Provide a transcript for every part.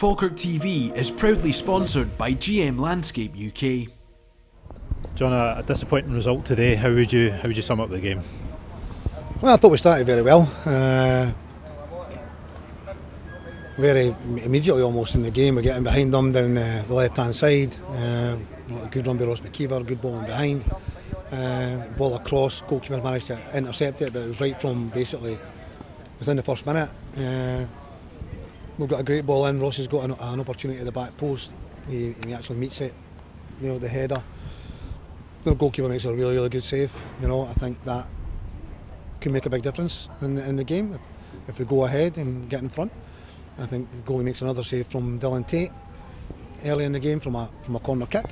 Falkirk TV is proudly sponsored by GM Landscape UK. John, a disappointing result today. How would you sum up the game? Well, I thought we started very well. Very immediately almost in the game, we're getting behind them down the left-hand side. A good run by Ross McKeever, good ball in behind. Ball across, goalkeeper managed to intercept it, but it was right from basically within the first minute. We've got a great ball in. Ross has got an opportunity at the back post. He actually meets it, the header. The goalkeeper makes a really good save. I think that can make a big difference in the game if we go ahead and get in front. I think the goalie makes another save from Dylan Tate early in the game from a corner kick,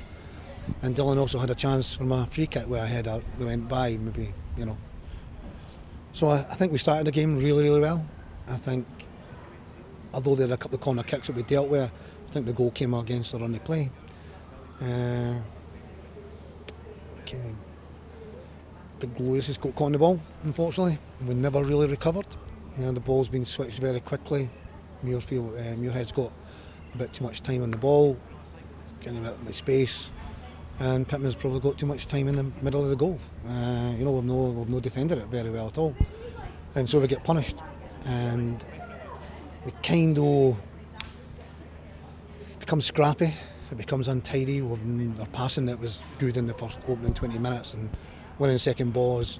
and Dylan also had a chance from a free kick where a header went by, maybe. So I think we started the game really well. I think although there were a couple of corner kicks that we dealt with, I think the goal came against the run of play. Big Lewis has got caught on the ball, unfortunately. We never really recovered. The ball's been switched very quickly. Muirhead's got a bit too much time on the ball, getting a bit of space, and Pittman's probably got too much time in the middle of the goal. We've no defended it very well at all, and so we get punished, and we kind of become scrappy. It becomes untidy. Their passing that was good in the first opening 20 minutes, and winning second balls,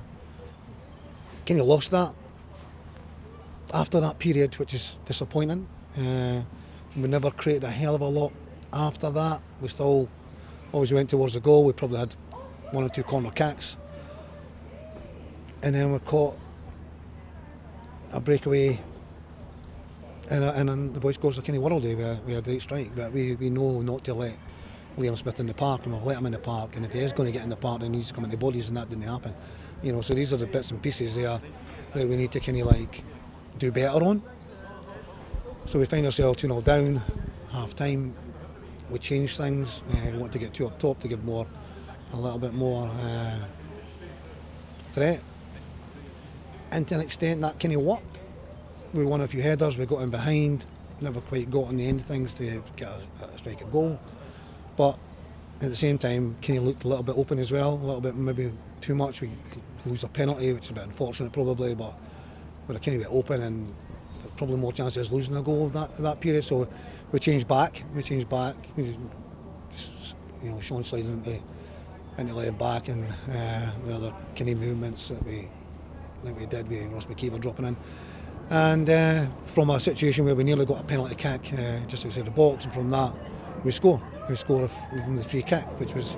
kind of lost that after that period, which is disappointing. We never created a hell of a lot after that. We still always went towards the goal. We probably had one or two corner kicks, and then we caught a breakaway, and the boy scores a kind of worldie with a great strike. But we know not to let Liam Smith in the park, and we've let him in the park, and if he is going to get in the park, then he needs to come into bodies, and that didn't happen. So these are the bits and pieces there that we need to kind of do better on. So we find ourselves 2-0 down, half time. We change things. We want to get two up top to give a little bit more threat. And to an extent that kind of worked. We won a few headers, we got in behind, never quite got on the end of things to get a strike at goal. But at the same time, kind of looked a little bit open as well, a little bit maybe too much. We lose a penalty, which is a bit unfortunate probably, but we're kind of a bit open, and probably more chances of losing a goal that period. So we changed back. Sean sliding into left back, and the other kind of movements that we did with Ross McKeever dropping in. And from a situation where we nearly got a penalty kick just outside the box, and from that we score. We score from the free kick, which was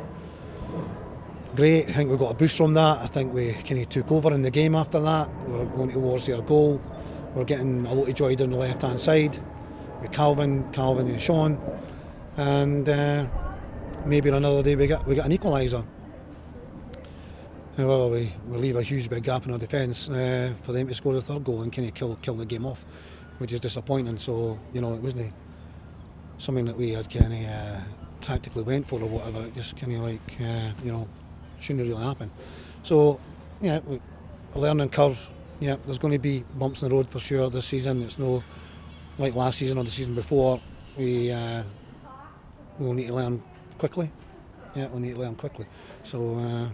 great. I think we got a boost from that. I think we kind of took over in the game after that. We were going towards their goal. We were getting a lot of joy down the left-hand side with Calvin and Sean. And maybe on another day we got an equaliser. However, we leave a huge big gap in our defence for them to score the third goal and kind of kill the game off, which is disappointing. So, it wasn't something that we had kind of tactically went for or whatever. It just kind of shouldn't really happen. So, a learning curve. Yeah, there's going to be bumps in the road for sure this season. It's no like last season or the season before. We'll need to learn quickly. Yeah, we'll need to learn quickly. So,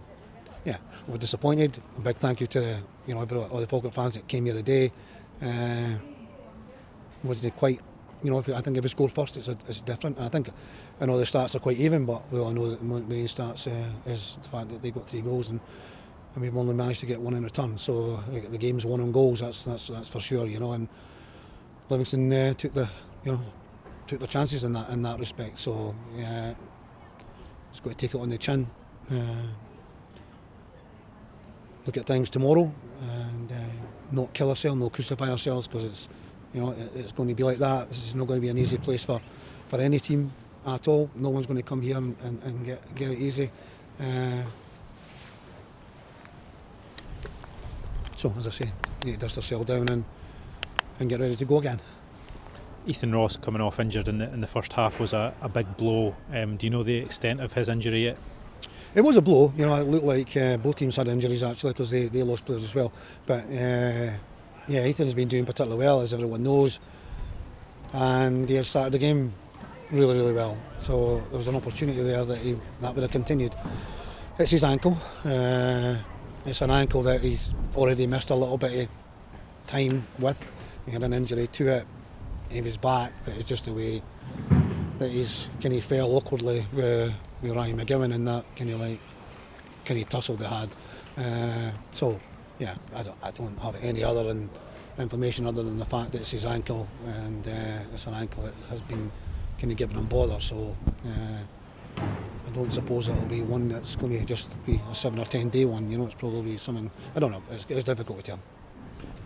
we're disappointed. A big thank you to all the Falkirk fans that came here today. Wasn't quite. I think if we score first, it's different. And I know the stats are quite even, but we all know that the main stats is the fact that they got 3 goals and we've only managed to get 1 in return. So the game's won on goals. That's for sure. And Livingston took the chances in that respect. So it's got to take it on the chin. Look at things tomorrow and not kill ourselves, not crucify ourselves, because it's going to be like that. This is not going to be an easy place for any team at all. No one's going to come here and get it easy. So, as I say, you need to dust ourselves down and get ready to go again. Ethan Ross coming off injured in the first half was a big blow. Do you know the extent of his injury yet? It was a blow. It looked like both teams had injuries actually, because they lost players as well. But Ethan's been doing particularly well, as everyone knows. and he had started the game really well. So there was an opportunity there that would have continued. It's his ankle. It's an ankle that he's already missed a little bit of time with. He had an injury to it. He was back, but it's just the way that he's kind of fell awkwardly with Ryan McGlynn and that kind of tussle they had. So yeah, I don't have any other information other than the fact that it's his ankle, and it's an ankle that has been kind of giving him bother. So I don't suppose it'll be one that's going to just be a 7 or 10 day one. It's probably something, I don't know. It's difficult to tell.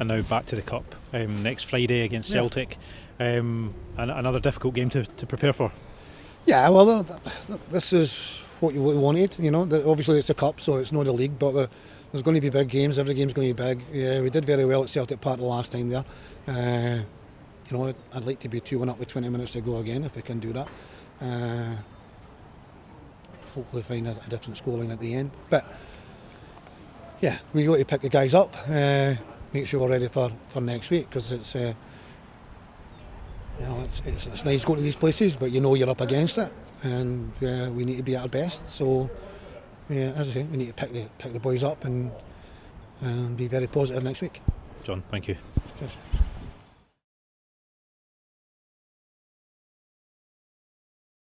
And now back to the Cup next Friday against Celtic. Another difficult game to prepare for. Yeah, well, this is what we wanted. Obviously it's the Cup, so it's not the league, but there's going to be big games. Every game's going to be big. Yeah, we did very well at Celtic Park the last time there. I'd like to be 2-1 up with 20 minutes to go again if we can do that. Hopefully find a different scoreline at the end. But yeah, we got to pick the guys up. Make sure we're ready for next week, because it's nice going to these places, but you're up against it, and we need to be at our best. So as I say, we need to pick the boys up and be very positive next week. John, thank you. Cheers.